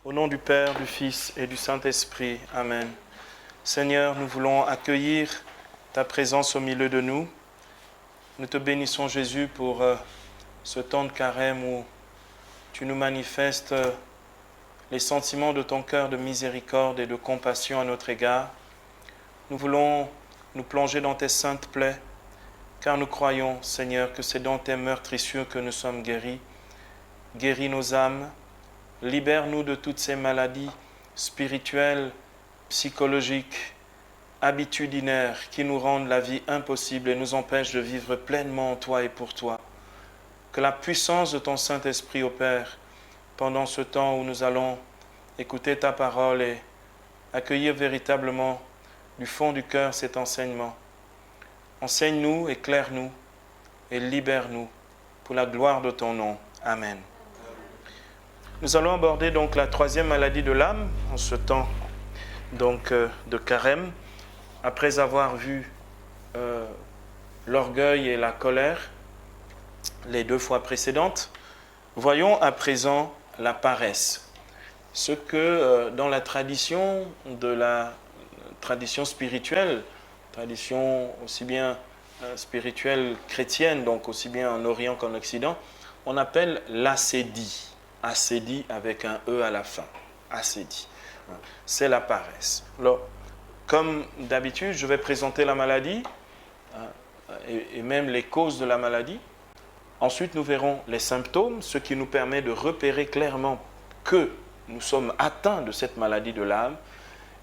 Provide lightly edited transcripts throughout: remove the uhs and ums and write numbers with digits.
Au nom du Père, du Fils et du Saint-Esprit. Amen. Seigneur, nous voulons accueillir ta présence au milieu de nous. Nous te bénissons, Jésus, pour ce temps de carême où tu nous manifestes les sentiments de ton cœur de miséricorde et de compassion à notre égard. Nous voulons nous plonger dans tes saintes plaies, car nous croyons, Seigneur, que c'est dans tes meurtrissures que nous sommes guéris. Guéris nos âmes, libère-nous de toutes ces maladies spirituelles, psychologiques, habitudinaires qui nous rendent la vie impossible et nous empêchent de vivre pleinement en toi et pour toi. Que la puissance de ton Saint-Esprit opère pendant ce temps où nous allons écouter ta parole et accueillir véritablement du fond du cœur cet enseignement. Enseigne-nous, éclaire-nous et libère-nous pour la gloire de ton nom. Amen. Nous allons aborder donc la troisième maladie de l'âme en ce temps donc, de carême. Après avoir vu l'orgueil et la colère les 2 fois précédentes, voyons à présent la paresse. Ce que dans la tradition spirituelle, tradition aussi bien spirituelle chrétienne, donc aussi bien en Orient qu'en Occident, on appelle l'ascédie. Ascédie avec un E à la fin. Ascédie. C'est la paresse. Alors, comme d'habitude, je vais présenter la maladie et même les causes de la maladie. Ensuite, nous verrons les symptômes, ce qui nous permet de repérer clairement que nous sommes atteints de cette maladie de l'âme.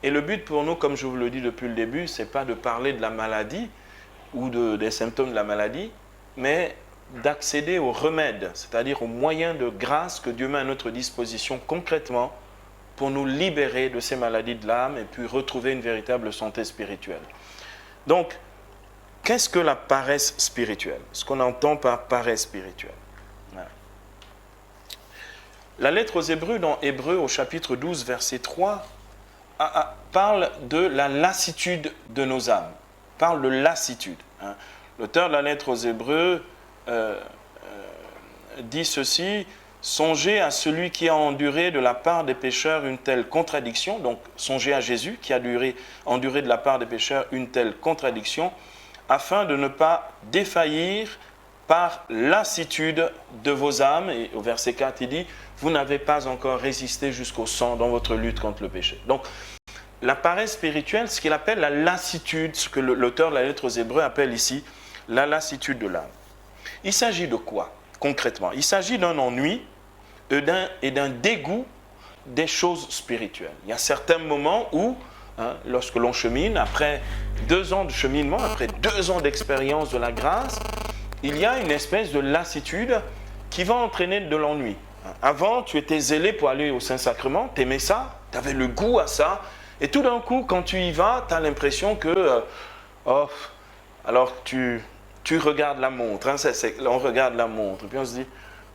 Et le but pour nous, comme je vous le dis depuis le début, ce n'est pas de parler de la maladie ou des symptômes de la maladie, mais d'accéder au remède, c'est-à-dire aux moyens de grâce que Dieu met à notre disposition concrètement pour nous libérer de ces maladies de l'âme et puis retrouver une véritable santé spirituelle. Donc, qu'est-ce que la paresse spirituelle? Ce qu'on entend par paresse spirituelle. Voilà. La lettre aux Hébreux, dans Hébreux au chapitre 12, verset 3, parle de la lassitude de nos âmes. Parle de lassitude. L'auteur de la lettre aux Hébreux dit ceci: songez à celui qui a enduré de la part des pécheurs une telle contradiction. Donc, songez à Jésus qui a enduré de la part des pécheurs une telle contradiction, afin de ne pas défaillir par lassitude de vos âmes. Et au verset 4, il dit: vous n'avez pas encore résisté jusqu'au sang dans votre lutte contre le péché. Donc, la paresse spirituelle, ce qu'il appelle la lassitude, ce que l'auteur de la lettre aux Hébreux appelle ici la lassitude de l'âme. Il s'agit de quoi, concrètement? Il s'agit d'un ennui et d'un dégoût des choses spirituelles. Il y a certains moments où, lorsque l'on chemine, après 2 ans de cheminement, après 2 ans d'expérience de la grâce, il y a une espèce de lassitude qui va entraîner de l'ennui. Avant, tu étais zélé pour aller au Saint-Sacrement, tu aimais ça, tu avais le goût à ça, et tout d'un coup, quand tu y vas, tu as l'impression que, alors tu regardes la montre, on regarde la montre, et puis on se dit,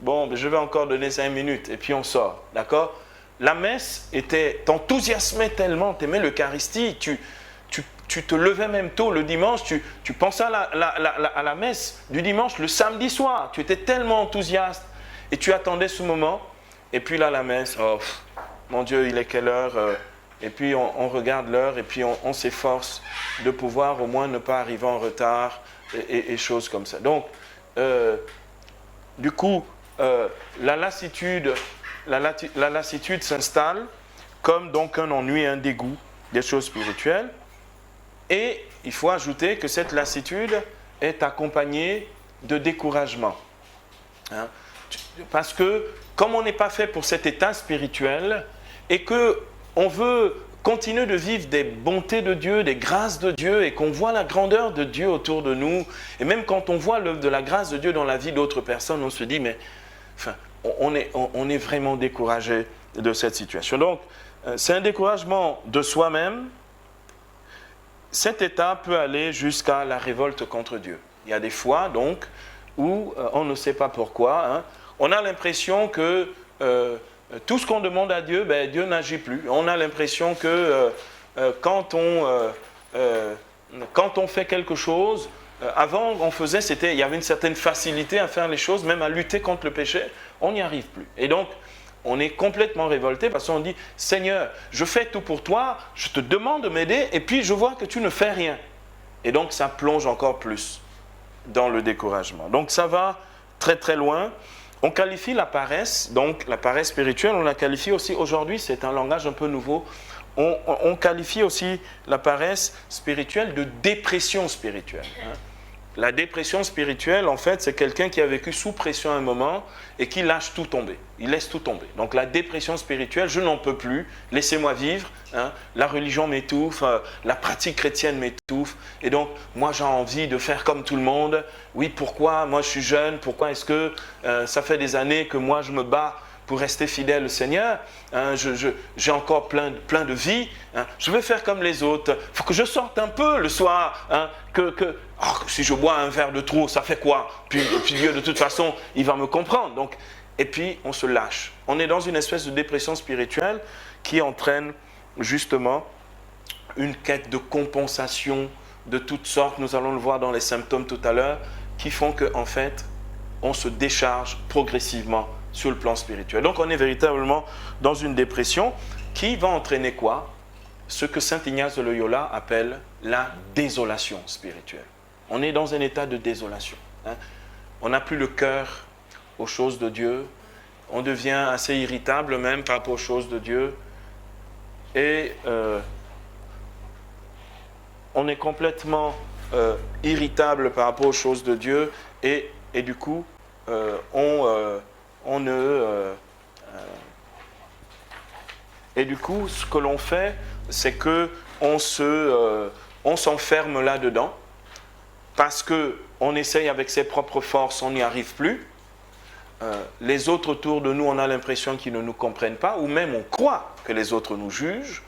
bon, je vais encore donner 5 minutes, et puis on sort, d'accord? La messe t'enthousiasmait tellement, tu aimais l'Eucharistie, tu te levais même tôt le dimanche, tu pensais à la messe du dimanche le samedi soir, tu étais tellement enthousiaste, et tu attendais ce moment, et puis là, la messe, mon Dieu, il est quelle heure? Et puis on regarde l'heure, et puis on s'efforce de pouvoir au moins ne pas arriver en retard, et choses comme ça. Donc, du coup, la lassitude s'installe comme donc un ennui, un dégoût des choses spirituelles. Et il faut ajouter que cette lassitude est accompagnée de découragement. Parce que comme on n'est pas fait pour cet état spirituel et qu'on veut continuer de vivre des bontés de Dieu, des grâces de Dieu, et qu'on voit la grandeur de Dieu autour de nous, et même quand on voit l'œuvre de la grâce de Dieu dans la vie d'autres personnes, on se dit, mais on est vraiment découragé de cette situation. Donc, c'est un découragement de soi-même. Cet état peut aller jusqu'à la révolte contre Dieu. Il y a des fois, donc, où on ne sait pas pourquoi, on a l'impression que tout ce qu'on demande à Dieu, Dieu n'agit plus. On a l'impression que quand on fait quelque chose, avant on faisait, il y avait une certaine facilité à faire les choses, même à lutter contre le péché, on n'y arrive plus. Et donc, on est complètement révolté parce qu'on dit « Seigneur, je fais tout pour toi, je te demande de m'aider et puis je vois que tu ne fais rien. » Et donc ça plonge encore plus dans le découragement. Donc ça va très très loin. On qualifie la paresse, donc la paresse spirituelle, on la qualifie aussi aujourd'hui, c'est un langage un peu nouveau, on qualifie aussi la paresse spirituelle de dépression spirituelle. La dépression spirituelle, en fait, c'est quelqu'un qui a vécu sous pression un moment et qui lâche tout tomber. Il laisse tout tomber. Donc la dépression spirituelle, je n'en peux plus, laissez-moi vivre. La religion m'étouffe, la pratique chrétienne m'étouffe. Et donc, moi, j'ai envie de faire comme tout le monde. Oui, pourquoi? Moi, je suis jeune. Pourquoi est-ce que ça fait des années que moi, je me bats pour rester fidèle au Seigneur, j'ai encore plein de vie, je vais faire comme les autres, il faut que je sorte un peu le soir, si je bois un verre de trop, ça fait quoi? Puis Dieu, de toute façon, il va me comprendre. Donc, et puis, on se lâche. On est dans une espèce de dépression spirituelle qui entraîne justement une quête de compensation de toutes sortes, nous allons le voir dans les symptômes tout à l'heure, qui font qu'en fait, on se décharge progressivement sur le plan spirituel. Donc on est véritablement dans une dépression qui va entraîner quoi? Ce que saint Ignace de Loyola appelle la désolation spirituelle. On est dans un état de désolation. On n'a plus le cœur aux choses de Dieu. On devient assez irritable même par rapport aux choses de Dieu. Et on est complètement irritable par rapport aux choses de Dieu. Et du coup, et du coup, ce que l'on fait, c'est qu'on s'enferme là-dedans parce qu'on essaye avec ses propres forces, on n'y arrive plus. Les autres autour de nous, on a l'impression qu'ils ne nous comprennent pas, ou même on croit que les autres nous jugent,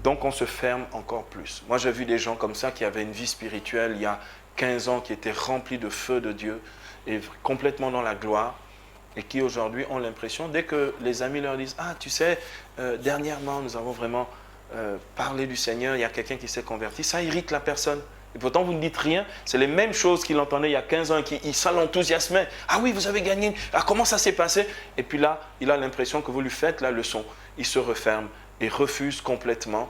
donc on se ferme encore plus. Moi, j'ai vu des gens comme ça qui avaient une vie spirituelle il y a 15 ans, qui étaient remplis de feu de Dieu et complètement dans la gloire, et qui aujourd'hui ont l'impression, dès que les amis leur disent « Ah, tu sais, dernièrement, nous avons vraiment parlé du Seigneur, il y a quelqu'un qui s'est converti », ça irrite la personne. Et pourtant, vous ne dites rien, c'est les mêmes choses qu'il entendait il y a 15 ans, et ça l'enthousiasmait. « Ah oui, vous avez gagné, ah, comment ça s'est passé ?» Et puis là, il a l'impression que vous lui faites la leçon. Il se referme et refuse complètement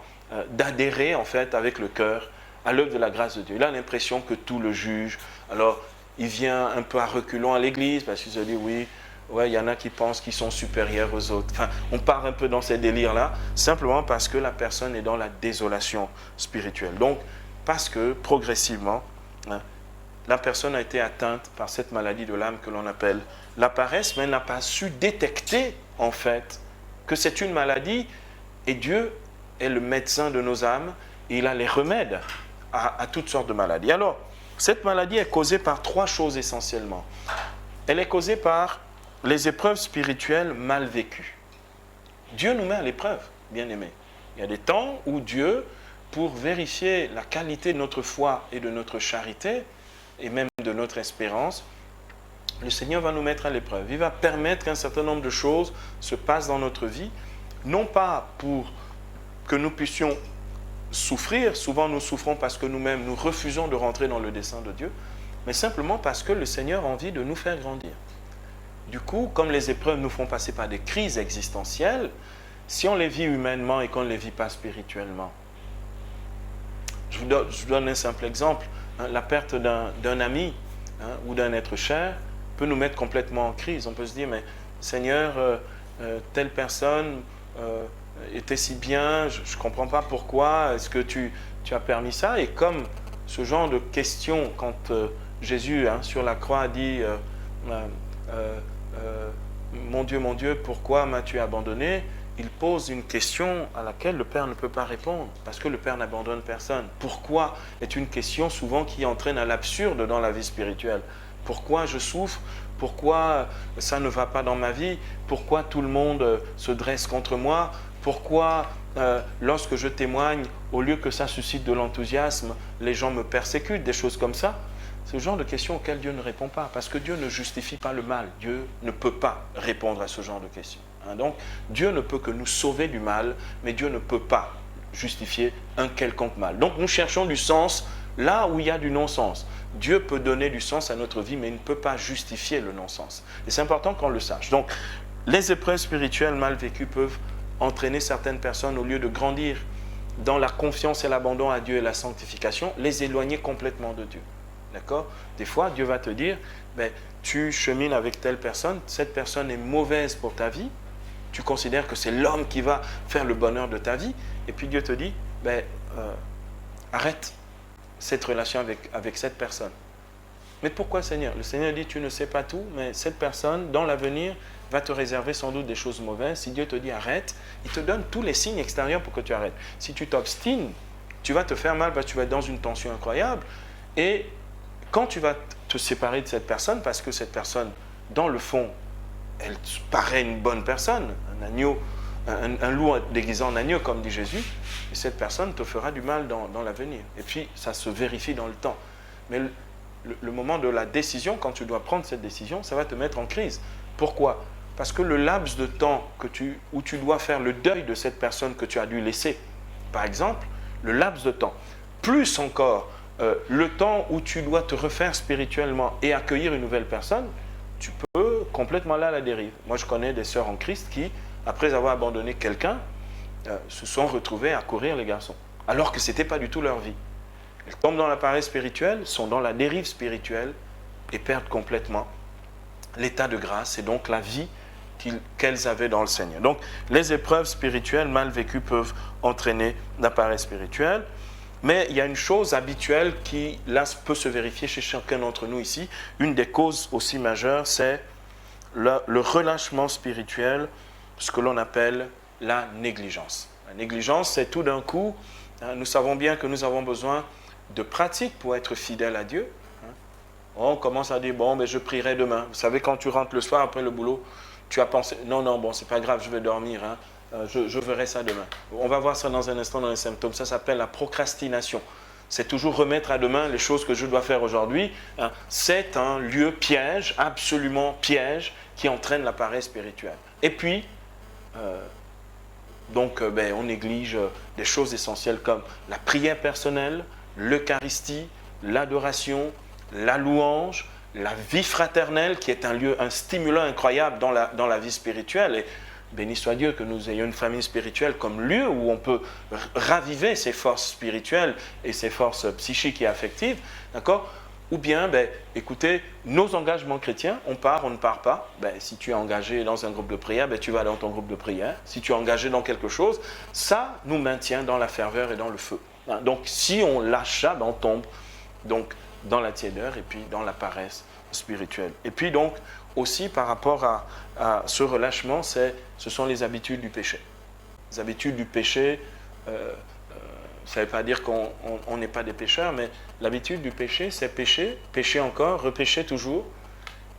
d'adhérer, en fait, avec le cœur à l'œuvre de la grâce de Dieu. Il a l'impression que tout le juge. Alors, il vient un peu à reculons à l'église, parce qu'il se dit « Oui, ouais, il y en a qui pensent qu'ils sont supérieurs aux autres. » Enfin, on part un peu dans ces délires-là, simplement parce que la personne est dans la désolation spirituelle. Donc, parce que progressivement, la personne a été atteinte par cette maladie de l'âme que l'on appelle la paresse, mais elle n'a pas su détecter, en fait, que c'est une maladie, et Dieu est le médecin de nos âmes, et il a les remèdes à toutes sortes de maladies. Alors, cette maladie est causée par 3 choses essentiellement. Elle est causée par les épreuves spirituelles mal vécues. Dieu nous met à l'épreuve, bien-aimés. Il y a des temps où Dieu, pour vérifier la qualité de notre foi et de notre charité, et même de notre espérance, le Seigneur va nous mettre à l'épreuve. Il va permettre qu'un certain nombre de choses se passent dans notre vie, non pas pour que nous puissions souffrir, souvent nous souffrons parce que nous-mêmes nous refusons de rentrer dans le dessein de Dieu, mais simplement parce que le Seigneur a envie de nous faire grandir. Du coup, comme les épreuves nous font passer par des crises existentielles, si on les vit humainement et qu'on ne les vit pas spirituellement, je vous donne un simple exemple, la perte d'un ami ou d'un être cher peut nous mettre complètement en crise. On peut se dire, mais Seigneur, telle personne était si bien, je ne comprends pas pourquoi, est-ce que tu as permis ça? Et comme ce genre de questions, quand Jésus sur la croix a dit mon Dieu, pourquoi m'as-tu abandonné? Il pose une question à laquelle le Père ne peut pas répondre, parce que le Père n'abandonne personne. Pourquoi est une question souvent qui entraîne à l'absurde dans la vie spirituelle. Pourquoi je souffre? Pourquoi ça ne va pas dans ma vie? Pourquoi tout le monde se dresse contre moi? Pourquoi, lorsque je témoigne, au lieu que ça suscite de l'enthousiasme, les gens me persécutent, des choses comme ça? C'est le genre de questions auxquelles Dieu ne répond pas, parce que Dieu ne justifie pas le mal. Dieu ne peut pas répondre à ce genre de questions. Donc, Dieu ne peut que nous sauver du mal, mais Dieu ne peut pas justifier un quelconque mal. Donc, nous cherchons du sens là où il y a du non-sens. Dieu peut donner du sens à notre vie, mais il ne peut pas justifier le non-sens. Et c'est important qu'on le sache. Donc, les épreuves spirituelles mal vécues peuvent entraîner certaines personnes, au lieu de grandir dans la confiance et l'abandon à Dieu et la sanctification, les éloigner complètement de Dieu. D'accord? Des fois, Dieu va te dire, ben, tu chemines avec telle personne, cette personne est mauvaise pour ta vie, tu considères que c'est l'homme qui va faire le bonheur de ta vie, et puis Dieu te dit, ben, arrête cette relation avec cette personne. Mais pourquoi, Seigneur? Le Seigneur dit, tu ne sais pas tout, mais cette personne, dans l'avenir, va te réserver sans doute des choses mauvaises. Si Dieu te dit arrête, il te donne tous les signes extérieurs pour que tu arrêtes. Si tu t'obstines, tu vas te faire mal parce que tu vas être dans une tension incroyable. Et quand tu vas te séparer de cette personne, parce que cette personne, dans le fond, elle paraît une bonne personne, un agneau, un loup déguisé en agneau, comme dit Jésus, et cette personne te fera du mal dans l'avenir. Et puis, ça se vérifie dans le temps. Mais le moment de la décision, quand tu dois prendre cette décision, ça va te mettre en crise. Pourquoi? Parce que le laps de temps où tu dois faire le deuil de cette personne que tu as dû laisser, par exemple, le laps de temps, plus encore le temps où tu dois te refaire spirituellement et accueillir une nouvelle personne, tu peux complètement aller à la dérive. Moi, je connais des sœurs en Christ qui, après avoir abandonné quelqu'un, se sont retrouvées à courir les garçons, alors que ce n'était pas du tout leur vie. Elles tombent dans la paresse spirituelle, sont dans la dérive spirituelle et perdent complètement l'état de grâce et donc la vie qu'elles avaient dans le Seigneur. Donc, les épreuves spirituelles mal vécues peuvent entraîner la paresse spirituelle. Mais il y a une chose habituelle qui, là, peut se vérifier chez chacun d'entre nous ici. Une des causes aussi majeures, c'est le relâchement spirituel, ce que l'on appelle la négligence. La négligence, c'est tout d'un coup, nous savons bien que nous avons besoin de pratique pour être fidèle à Dieu. On commence à dire, bon, ben, je prierai demain. Vous savez, quand tu rentres le soir après le boulot, tu as pensé, non, bon, c'est pas grave, je vais dormir, je verrai ça demain. On va voir ça dans un instant dans les symptômes. Ça s'appelle la procrastination. C'est toujours remettre à demain les choses que je dois faire aujourd'hui. C'est un lieu piège, absolument piège, qui entraîne la paresse spirituelle. Et puis, on néglige des choses essentielles comme la prière personnelle, l'Eucharistie, l'adoration, la louange, la vie fraternelle qui est un stimulant incroyable dans la vie spirituelle. Et béni soit Dieu que nous ayons une famille spirituelle comme lieu où on peut raviver ses forces spirituelles et ses forces psychiques et affectives, d'accord? Ou bien, écoutez, nos engagements chrétiens, on part, on ne part pas. Si tu es engagé dans un groupe de prière, tu vas dans ton groupe de prière. Si tu es engagé dans quelque chose, ça nous maintient dans la ferveur et dans le feu. Donc, si on lâche ça, on tombe donc dans la tiédeur et puis dans la paresse spirituelle. Et puis donc, aussi par rapport à ce relâchement, ce sont les habitudes du péché. Les habitudes du péché, ça ne veut pas dire qu'on n'est pas des pécheurs, mais l'habitude du péché, c'est pécher, pécher encore, repécher toujours,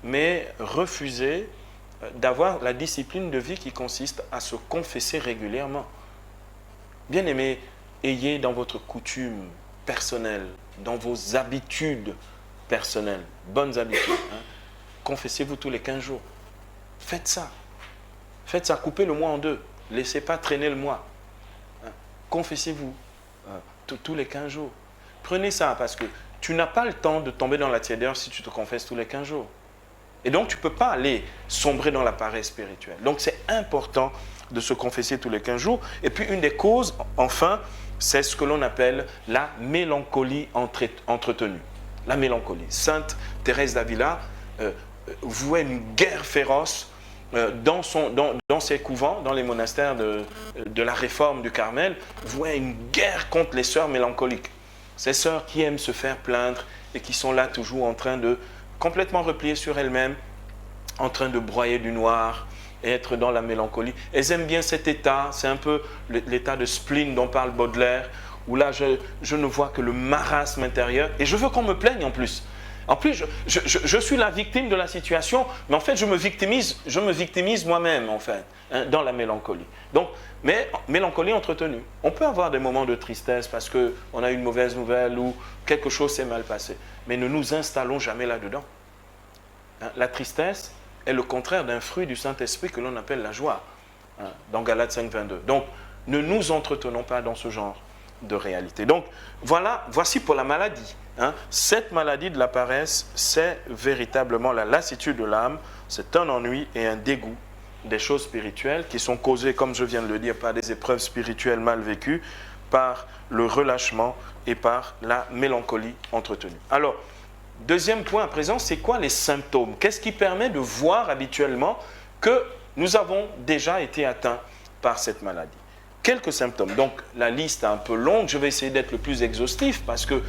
mais refuser d'avoir la discipline de vie qui consiste à se confesser régulièrement. Bien-aimés, ayez dans votre coutume personnelle, dans vos habitudes personnelles, bonnes habitudes, confessez-vous tous les 15 jours. Faites ça. Faites ça, coupez le mois en deux. Laissez pas traîner le mois. Confessez-vous tous les 15 jours. Prenez ça parce que tu n'as pas le temps de tomber dans la tiédeur si tu te confesses tous les 15 jours. Et donc, tu ne peux pas aller sombrer dans la paresse spirituelle. Donc, c'est important de se confesser tous les 15 jours. Et puis, une des causes, enfin, c'est ce que l'on appelle la mélancolie entretenue. La mélancolie. Sainte Thérèse d'Avila vouait une guerre féroce dans ses couvents, dans les monastères de la Réforme du Carmel, vouait une guerre contre les sœurs mélancoliques. Ces sœurs qui aiment se faire plaindre et qui sont là toujours en train de complètement repliées sur elles-mêmes, en train de broyer du noir et être dans la mélancolie. Elles aiment bien cet état, c'est un peu l'état de spleen dont parle Baudelaire, où là je ne vois que le marasme intérieur et je veux qu'on me plaigne en plus. En plus, je suis la victime de la situation, mais en fait, je me victimise moi-même, en fait, dans la mélancolie. Donc, mais mélancolie entretenue. On peut avoir des moments de tristesse parce qu'on a eu une mauvaise nouvelle ou quelque chose s'est mal passé, mais ne nous installons jamais là-dedans. La tristesse est le contraire d'un fruit du Saint-Esprit que l'on appelle la joie, dans Galates 5, 22. Donc, ne nous entretenons pas dans ce genre de réalité. Donc, voici pour la maladie. Cette maladie de la paresse, c'est véritablement la lassitude de l'âme, c'est un ennui et un dégoût des choses spirituelles qui sont causées, comme je viens de le dire, par des épreuves spirituelles mal vécues, par le relâchement et par la mélancolie entretenue. Alors, deuxième point à présent, c'est quoi les symptômes? Qu'est-ce qui permet de voir habituellement que nous avons déjà été atteints par cette maladie? Quelques symptômes. Donc, la liste est un peu longue. Je vais essayer d'être le plus exhaustif parce que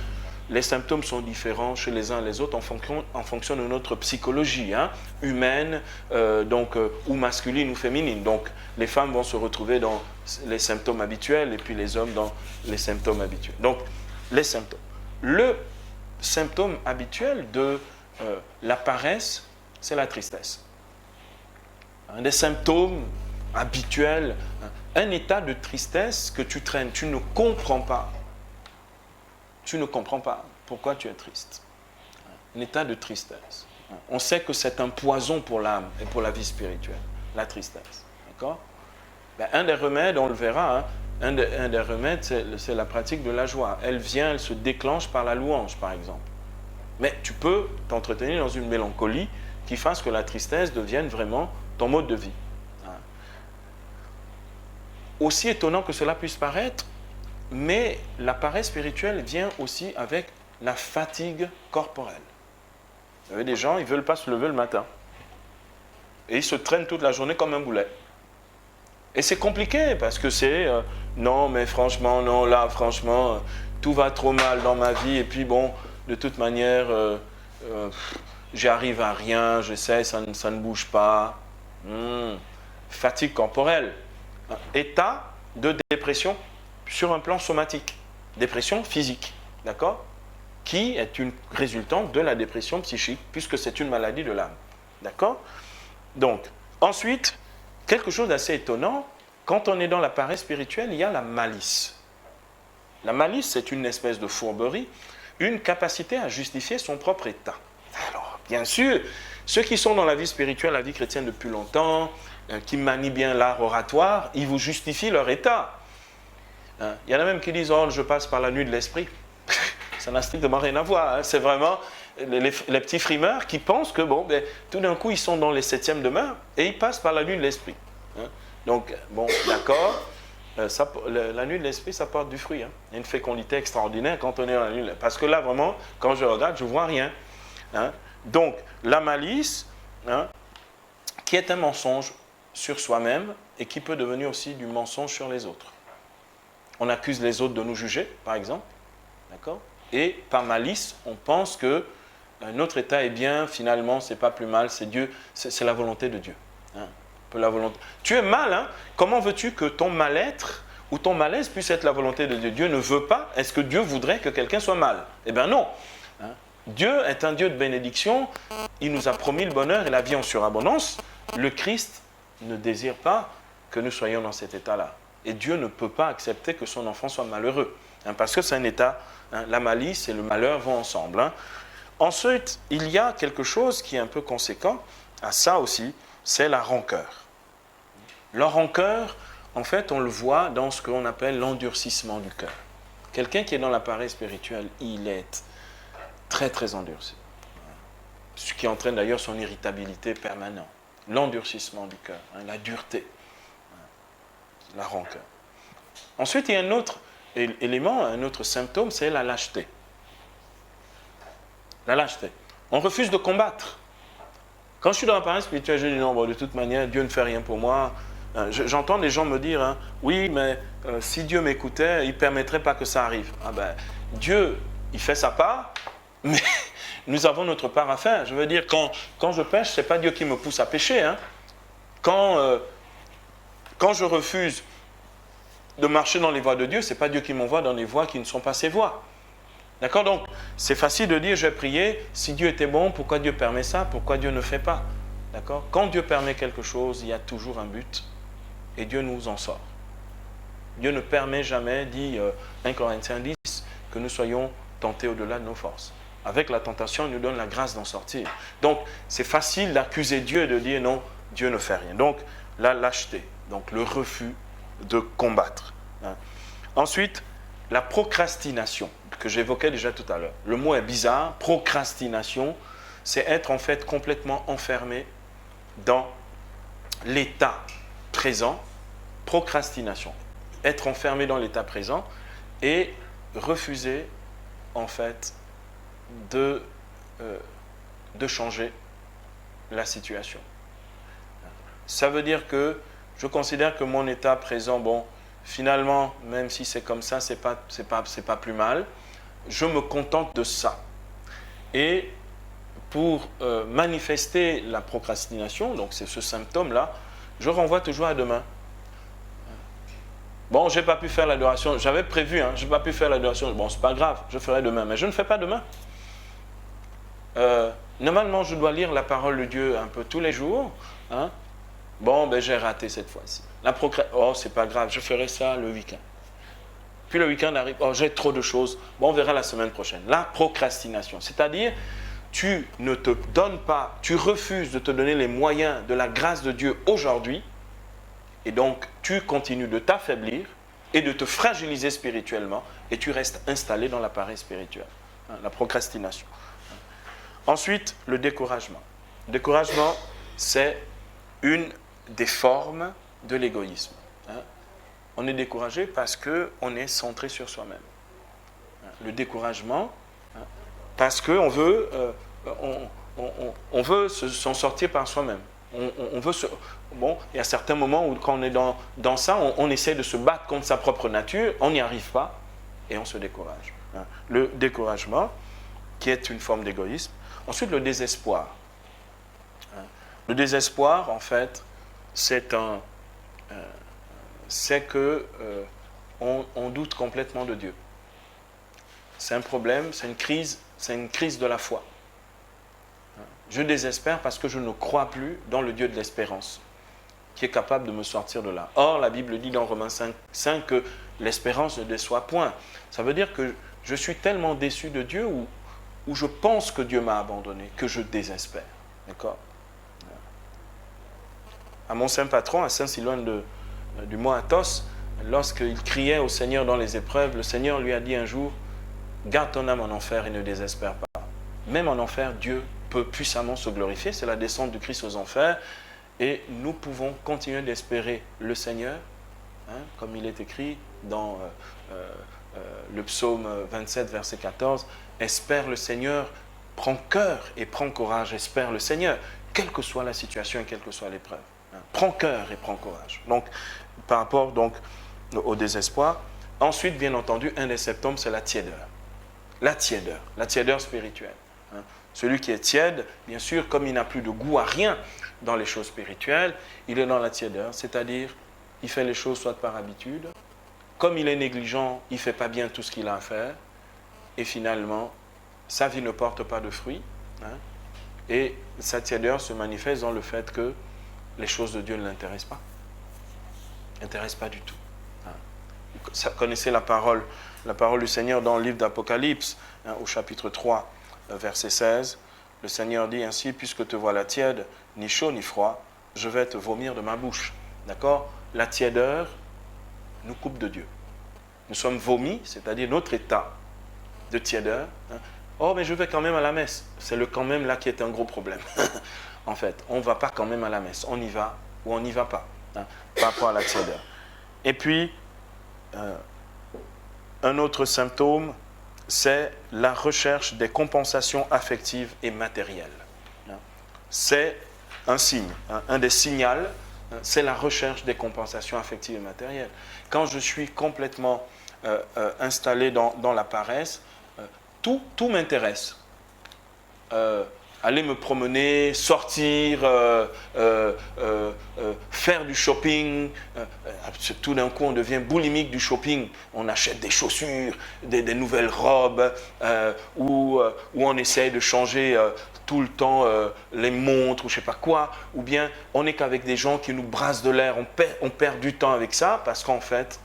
les symptômes sont différents chez les uns et les autres en fonction de notre psychologie humaine, ou masculine ou féminine. Donc, les femmes vont se retrouver dans les symptômes habituels et puis les hommes dans les symptômes habituels. Donc, les symptômes. Le symptôme habituel de la paresse, c'est la tristesse. Un des symptômes habituels, un état de tristesse que tu traînes, tu ne comprends pas. Tu ne comprends pas pourquoi tu es triste. Un état de tristesse. On sait que c'est un poison pour l'âme et pour la vie spirituelle, la tristesse. D'accord? Un des remèdes, on le verra, un des remèdes, c'est la pratique de la joie. Elle vient, elle se déclenche par la louange, par exemple. Mais tu peux t'entretenir dans une mélancolie qui fasse que la tristesse devienne vraiment ton mode de vie. Aussi étonnant que cela puisse paraître, mais la paresse spirituelle vient aussi avec la fatigue corporelle. Vous avez des gens, ils ne veulent pas se lever le matin. Et ils se traînent toute la journée comme un boulet. Et c'est compliqué parce que c'est non, mais franchement, non, là, franchement, tout va trop mal dans ma vie. Et puis bon, de toute manière, j'arrive à rien, j'essaie, ça ne bouge pas. Fatigue corporelle. État de dépression sur un plan somatique, dépression physique, d'accord? Qui est une résultante de la dépression psychique, puisque c'est une maladie de l'âme, d'accord? Donc, ensuite, quelque chose d'assez étonnant, quand on est dans la paresse spirituelle, il y a la malice. La malice, c'est une espèce de fourberie, une capacité à justifier son propre état. Alors, bien sûr, ceux qui sont dans la vie spirituelle, la vie chrétienne depuis longtemps, qui manient bien l'art oratoire, ils vous justifient leur état. Il y en a même qui disent « Oh, je passe par la nuit de l'esprit ». Ça n'a strictement rien à voir. C'est vraiment les petits frimeurs qui pensent que, bon, tout d'un coup, ils sont dans les 7e demeures et ils passent par la nuit de l'esprit. Donc, bon, d'accord, la nuit de l'esprit, ça porte du fruit. Il y a une fécondité extraordinaire quand on est dans la nuit de l'esprit. Parce que là, vraiment, quand je regarde, je ne vois rien. Donc, la malice, qui est un mensonge sur soi-même et qui peut devenir aussi du mensonge sur les autres. On accuse les autres de nous juger, par exemple, d'accord? Et par malice, on pense que notre état est bien, finalement, c'est pas plus mal, c'est Dieu, c'est la volonté de Dieu. La volonté. Tu es mal, comment veux-tu que ton mal-être ou ton malaise puisse être la volonté de Dieu? Dieu ne veut pas. Est-ce que Dieu voudrait que quelqu'un soit mal? Eh bien non. Dieu est un Dieu de bénédiction. Il nous a promis le bonheur et la vie en surabondance. Le Christ ne désire pas que nous soyons dans cet état-là. Et Dieu ne peut pas accepter que son enfant soit malheureux. Parce que c'est un état, la malice et le malheur vont ensemble. Ensuite, il y a quelque chose qui est un peu conséquent à ça aussi, c'est la rancœur. La rancœur, en fait, on le voit dans ce qu'on appelle l'endurcissement du cœur. Quelqu'un qui est dans la paresse spirituelle, il est très, très endurci. Ce qui entraîne d'ailleurs son irritabilité permanente. L'endurcissement du cœur, la dureté, la rancœur. Ensuite, il y a un autre élément, un autre symptôme, c'est la lâcheté. La lâcheté. On refuse de combattre. Quand je suis dans la paresse spirituelle, je dis non, bon, de toute manière, Dieu ne fait rien pour moi. J'entends des gens me dire, oui, mais si Dieu m'écoutait, il ne permettrait pas que ça arrive. Dieu, il fait sa part, mais nous avons notre part à faire. Je veux dire, quand je pêche, ce n'est pas Dieu qui me pousse à pêcher. Quand je refuse de marcher dans les voies de Dieu, ce n'est pas Dieu qui m'envoie dans les voies qui ne sont pas ses voies. D'accord? Donc, c'est facile de dire, je vais prier, si Dieu était bon, pourquoi Dieu permet ça? Pourquoi Dieu ne fait pas? D'accord? Quand Dieu permet quelque chose, il y a toujours un but, et Dieu nous en sort. Dieu ne permet jamais, dit 1 Corinthiens 10, que nous soyons tentés au-delà de nos forces. Avec la tentation, il nous donne la grâce d'en sortir. Donc, c'est facile d'accuser Dieu et de dire non, Dieu ne fait rien. Donc, la lâcheté, donc le refus de combattre. Ensuite, la procrastination, que j'évoquais déjà tout à l'heure. Le mot est bizarre, procrastination, c'est être en fait complètement enfermé dans l'état présent, procrastination. Être enfermé dans l'état présent et refuser, en fait, de changer la situation. Ça veut dire que je considère que mon état présent, bon, finalement, même si c'est comme ça, c'est pas plus mal. Je me contente de ça. Et pour manifester la procrastination, donc c'est ce symptôme-là, je renvoie toujours à demain. Bon, j'ai pas pu faire l'adoration, j'avais prévu, j'ai pas pu faire l'adoration, bon, c'est pas grave, je ferai demain, mais je ne fais pas demain. Normalement, je dois lire la parole de Dieu un peu tous les jours. Bon, ben j'ai raté cette fois-ci. Oh, c'est pas grave, je ferai ça le week-end. Puis le week-end arrive, oh, j'ai trop de choses. Bon, on verra la semaine prochaine. La procrastination, c'est-à-dire, tu ne te donnes pas, tu refuses de te donner les moyens de la grâce de Dieu aujourd'hui, et donc tu continues de t'affaiblir et de te fragiliser spirituellement, et tu restes installé dans l'appareil spirituel. La procrastination. Ensuite, le découragement. Le découragement, c'est une des formes de l'égoïsme. On est découragé parce qu'on est centré sur soi-même. Le découragement, parce qu'on veut, on veut s'en sortir par soi-même. Bon, il y a certains moments où quand on est dans ça, on essaie de se battre contre sa propre nature, on n'y arrive pas et on se décourage. Le découragement, qui est une forme d'égoïsme. Ensuite, le désespoir. Le désespoir, en fait, c'est que on doute complètement de Dieu. C'est un problème, c'est une crise de la foi. Je désespère parce que je ne crois plus dans le Dieu de l'espérance, qui est capable de me sortir de là. Or, la Bible dit dans Romains 5 que l'espérance ne déçoit point. Ça veut dire que je suis tellement déçu de Dieu où je pense que Dieu m'a abandonné, que je désespère. D'accord ? À mon saint patron, à Saint Silouane du Mont Athos, lorsqu'il criait au Seigneur dans les épreuves, le Seigneur lui a dit un jour, garde ton âme en enfer et ne désespère pas. Même en enfer, Dieu peut puissamment se glorifier. C'est la descente du Christ aux enfers. Et nous pouvons continuer d'espérer le Seigneur, comme il est écrit dans le psaume 27, verset 14. Espère le Seigneur, prends cœur et prends courage. Espère le Seigneur, quelle que soit la situation et quelle que soit l'épreuve. Prends cœur et prends courage. Donc, par rapport donc, au désespoir. Ensuite, bien entendu, un des symptômes, c'est la tiédeur. La tiédeur spirituelle. Celui qui est tiède, bien sûr, comme il n'a plus de goût à rien dans les choses spirituelles, il est dans la tiédeur, c'est-à-dire, il fait les choses soit par habitude, comme il est négligent, il ne fait pas bien tout ce qu'il a à faire, et finalement, sa vie ne porte pas de fruits, et sa tiédeur se manifeste dans le fait que les choses de Dieu ne l'intéressent pas. N'intéressent pas du tout. Vous connaissez la parole du Seigneur dans le livre d'Apocalypse, au chapitre 3, verset 16. Le Seigneur dit ainsi, puisque te voilà tiède, ni chaud ni froid, je vais te vomir de ma bouche. D'accord ? La tiédeur nous coupe de Dieu. Nous sommes vomis, c'est-à-dire notre état de tiédeur. Oh, mais je vais quand même à la messe. C'est le quand même là qui est un gros problème. En fait, on ne va pas quand même à la messe. On y va ou on n'y va pas, par rapport à la tiédeur. Et puis, un autre symptôme, c'est la recherche des compensations affectives et matérielles. C'est un signe, un des signaux, c'est la recherche des compensations affectives et matérielles. Quand je suis complètement installé dans la paresse, tout m'intéresse. Aller me promener, sortir, faire du shopping. Tout d'un coup, on devient boulimique du shopping. On achète des chaussures, des nouvelles robes, ou on essaye de changer tout le temps les montres ou je ne sais pas quoi. Ou bien on n'est qu'avec des gens qui nous brassent de l'air. On perd du temps avec ça parce qu'en fait,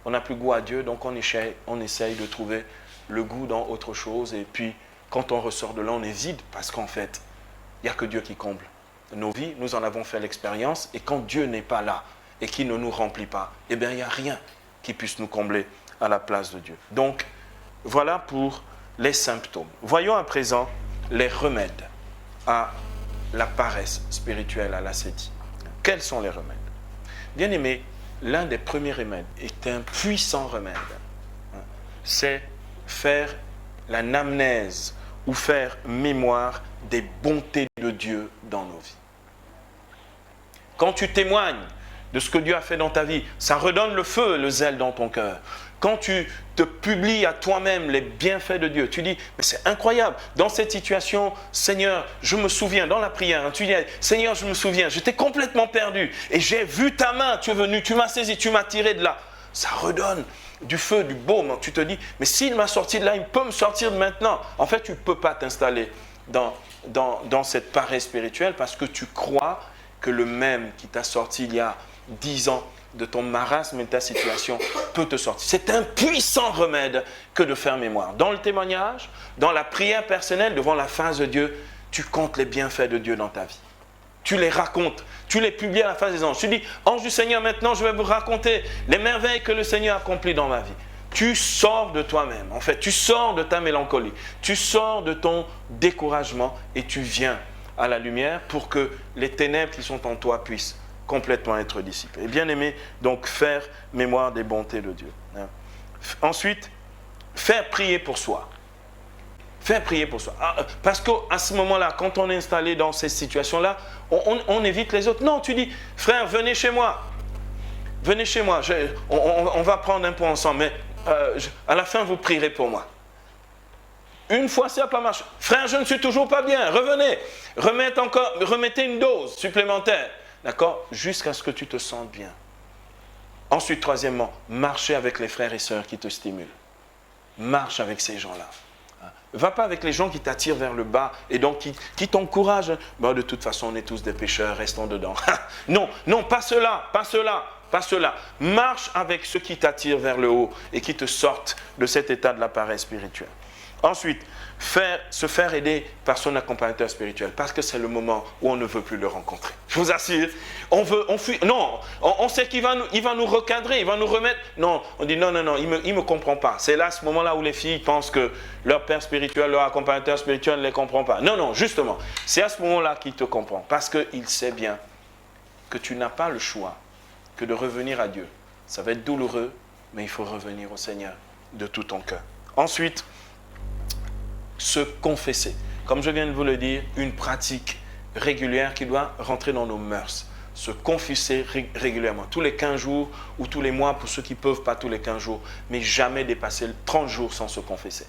on n'a plus goût à Dieu. Donc on essaye de trouver le goût dans autre chose. Et puis, quand on ressort de là, on est vide parce qu'en fait, il n'y a que Dieu qui comble nos vies. Nous en avons fait l'expérience. Et quand Dieu n'est pas là et qu'il ne nous remplit pas, eh bien, il n'y a rien qui puisse nous combler à la place de Dieu. Donc, voilà pour les symptômes. Voyons à présent les remèdes à la paresse spirituelle, à l'ascétie. Quels sont les remèdes? Bien aimé, l'un des premiers remèdes est un puissant remède. C'est faire l'anamnèse ou faire mémoire des bontés de Dieu dans nos vies. Quand tu témoignes de ce que Dieu a fait dans ta vie, ça redonne le feu et le zèle dans ton cœur. Quand tu te publies à toi-même les bienfaits de Dieu, tu dis, mais c'est incroyable, dans cette situation, Seigneur, je me souviens, dans la prière, tu dis, Seigneur, je me souviens, j'étais complètement perdu et j'ai vu ta main, tu es venu, tu m'as saisi, tu m'as tiré de là. Ça redonne du feu, du baume. Tu te dis, mais s'il m'a sorti de là, il peut me sortir de maintenant. En fait, tu ne peux pas t'installer dans cette paresse spirituelle parce que tu crois que le même qui t'a sorti il y a 10 ans de ton marasme et de ta situation peut te sortir. C'est un puissant remède que de faire mémoire. Dans le témoignage, dans la prière personnelle, devant la face de Dieu, tu comptes les bienfaits de Dieu dans ta vie. Tu les racontes, tu les publies à la face des anges. Tu dis, ange du Seigneur, maintenant je vais vous raconter les merveilles que le Seigneur a accomplies dans ma vie. Tu sors de toi-même, en fait, tu sors de ta mélancolie, tu sors de ton découragement et tu viens à la lumière pour que les ténèbres qui sont en toi puissent complètement être dissipées. Et bien aimé, donc faire mémoire des bontés de Dieu. Ensuite, faire prier pour soi. Faire prier pour soi. Parce qu'à ce moment-là, quand on est installé dans ces situations-là, on évite les autres. Non, tu dis, frère, venez chez moi. Venez chez moi. On va prendre un point ensemble, mais à la fin, vous prierez pour moi. Une fois, ça n'a pas marché. Frère, je ne suis toujours pas bien. Revenez. Remettez une dose supplémentaire. D'accord? Jusqu'à ce que tu te sentes bien. Ensuite, troisièmement, marcher avec les frères et sœurs qui te stimulent. Marche avec ces gens-là. Va pas avec les gens qui t'attirent vers le bas et donc qui t'encouragent. Bon, de toute façon, on est tous des pécheurs, restons dedans. Non, non, pas cela, pas cela, pas cela. Marche avec ceux qui t'attirent vers le haut et qui te sortent de cet état de la paresse spirituelle. Ensuite, se faire aider par son accompagnateur spirituel, parce que c'est le moment où on ne veut plus le rencontrer. Je vous assure, on fuit. Non, on sait qu'il va nous recadrer, il va nous remettre. Non, on dit non, il me comprend pas. C'est là, ce moment-là où les filles pensent que leur père spirituel, leur accompagnateur spirituel ne les comprend pas. Non, justement, c'est à ce moment-là qu'il te comprend, parce qu'il sait bien que tu n'as pas le choix que de revenir à Dieu. Ça va être douloureux, mais il faut revenir au Seigneur de tout ton cœur. Ensuite, se confesser. Comme je viens de vous le dire, une pratique régulière qui doit rentrer dans nos mœurs. Se confesser régulièrement, tous les 15 jours ou tous les mois pour ceux qui ne peuvent pas tous les 15 jours, mais jamais dépasser 30 jours sans se confesser.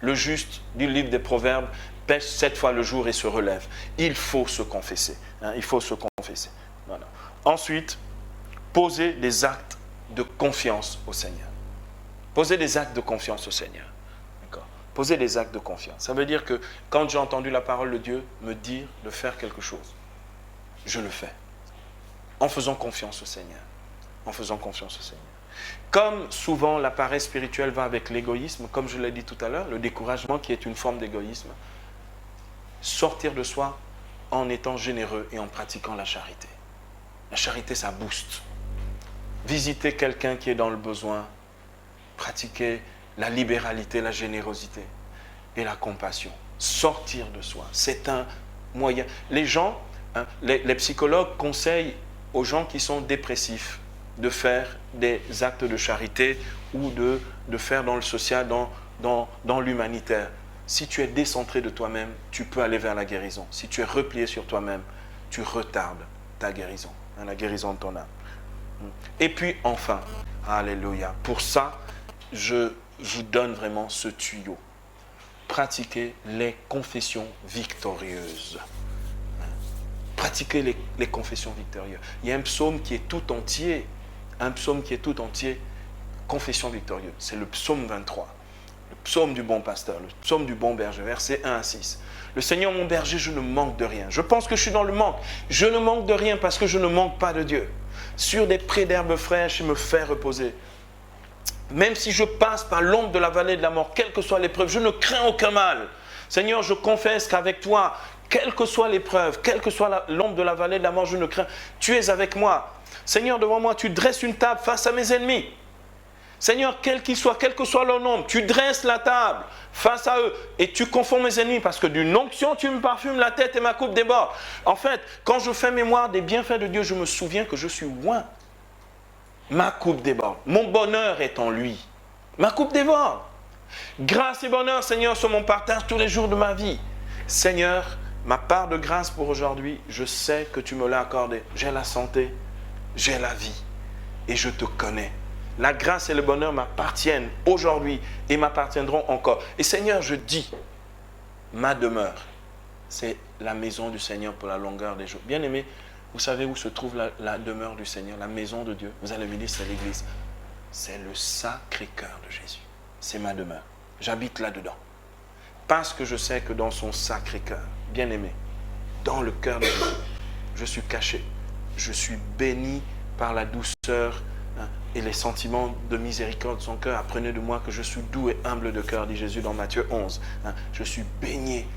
Le juste du livre des Proverbes pêche 7 fois le jour et se relève. Il faut se confesser. Il faut se confesser. Voilà. Ensuite, poser des actes de confiance au Seigneur. Poser des actes de confiance au Seigneur. Poser des actes de confiance. Ça veut dire que quand j'ai entendu la parole de Dieu me dire de faire quelque chose, je le fais. En faisant confiance au Seigneur. En faisant confiance au Seigneur. Comme souvent la paresse spirituelle va avec l'égoïsme, comme je l'ai dit tout à l'heure, le découragement qui est une forme d'égoïsme, sortir de soi en étant généreux et en pratiquant la charité. La charité, ça booste. Visiter quelqu'un qui est dans le besoin, pratiquer la libéralité, la générosité et la compassion. Sortir de soi, c'est un moyen. Les gens, les psychologues conseillent aux gens qui sont dépressifs de faire des actes de charité ou de faire dans le social, dans l'humanitaire. Si tu es décentré de toi-même, tu peux aller vers la guérison. Si tu es replié sur toi-même, tu retardes ta guérison, la guérison de ton âme. Et puis enfin, alléluia, pour ça, je vous donne vraiment ce tuyau. Pratiquez les confessions victorieuses. Pratiquez les confessions victorieuses. Il y a un psaume qui est tout entier, confession victorieuse. C'est le psaume 23, le psaume du bon pasteur, le psaume du bon berger, versets 1 à 6. Le Seigneur mon berger, je ne manque de rien. Je pense que je suis dans le manque. Je ne manque de rien parce que je ne manque pas de Dieu. Sur des prés d'herbes fraîches, il me fait reposer. Même si je passe par l'ombre de la vallée de la mort, quelle que soit l'épreuve, je ne crains aucun mal. Seigneur, je confesse qu'avec toi, quelle que soit l'épreuve, quelle que soit l'ombre de la vallée de la mort, je ne crains. Tu es avec moi. Seigneur, devant moi, tu dresses une table face à mes ennemis. Seigneur, quel qu'il soit, quel que soit leur nombre, tu dresses la table face à eux et tu confonds mes ennemis parce que d'une onction, tu me parfumes la tête et ma coupe déborde. En fait, quand je fais mémoire des bienfaits de Dieu, je me souviens que je suis oint. Ma coupe déborde. Mon bonheur est en lui. Ma coupe déborde. Grâce et bonheur, Seigneur, sont mon partage tous les jours de ma vie. Seigneur, ma part de grâce pour aujourd'hui, je sais que tu me l'as accordée. J'ai la santé, j'ai la vie et je te connais. La grâce et le bonheur m'appartiennent aujourd'hui et m'appartiendront encore. Et Seigneur, je dis, ma demeure, c'est la maison du Seigneur pour la longueur des jours. Bien-aimés, vous savez où se trouve la demeure du Seigneur, la maison de Dieu? Vous allez me dire, c'est l'église. C'est le Sacré-Cœur de Jésus. C'est ma demeure. J'habite là-dedans. Parce que je sais que dans son Sacré-Cœur, bien-aimé, dans le cœur de Jésus, je suis caché. Je suis béni par la douceur et les sentiments de miséricorde de son cœur. Apprenez de moi que je suis doux et humble de cœur, dit Jésus dans Matthieu 11. Je suis baigné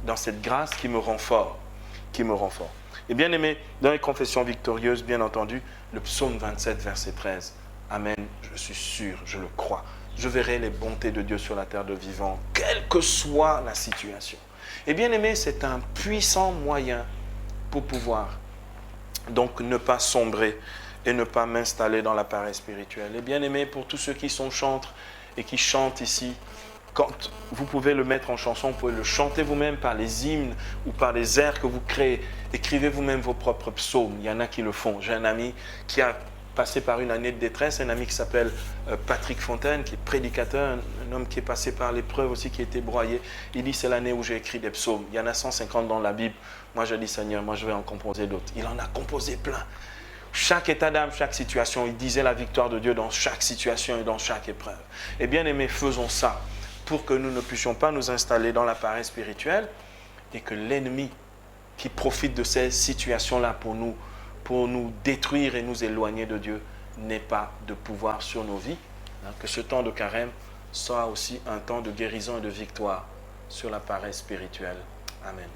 dans cette grâce qui me rend fort. Qui me rend fort. Et bien aimé, dans les confessions victorieuses, bien entendu, le psaume 27, verset 13. Amen, je suis sûr, je le crois. Je verrai les bontés de Dieu sur la terre de vivants, quelle que soit la situation. Et bien aimé, c'est un puissant moyen pour pouvoir donc ne pas sombrer et ne pas m'installer dans l'appareil spirituel. Et bien aimé, pour tous ceux qui sont chantres et qui chantent ici, quand vous pouvez le mettre en chanson, vous pouvez le chanter vous-même par les hymnes ou par les airs que vous créez. Écrivez vous-même vos propres psaumes. Il y en a qui le font. J'ai un ami qui a passé par une année de détresse, un ami qui s'appelle Patrick Fontaine, qui est prédicateur, un homme qui est passé par l'épreuve aussi, qui a été broyé. Il dit, c'est l'année où j'ai écrit des psaumes. Il y en a 150 dans la Bible. Moi, je dis, Seigneur, moi, je vais en composer d'autres. Il en a composé plein. Chaque état d'âme, chaque situation, il disait la victoire de Dieu dans chaque situation et dans chaque épreuve. Et bien aimés, faisons ça pour que nous ne puissions pas nous installer dans l'appareil spirituel et que l'ennemi qui profite de ces situations-là pour nous détruire et nous éloigner de Dieu n'ait pas de pouvoir sur nos vies. Que ce temps de carême soit aussi un temps de guérison et de victoire sur l'appareil spirituel. Amen.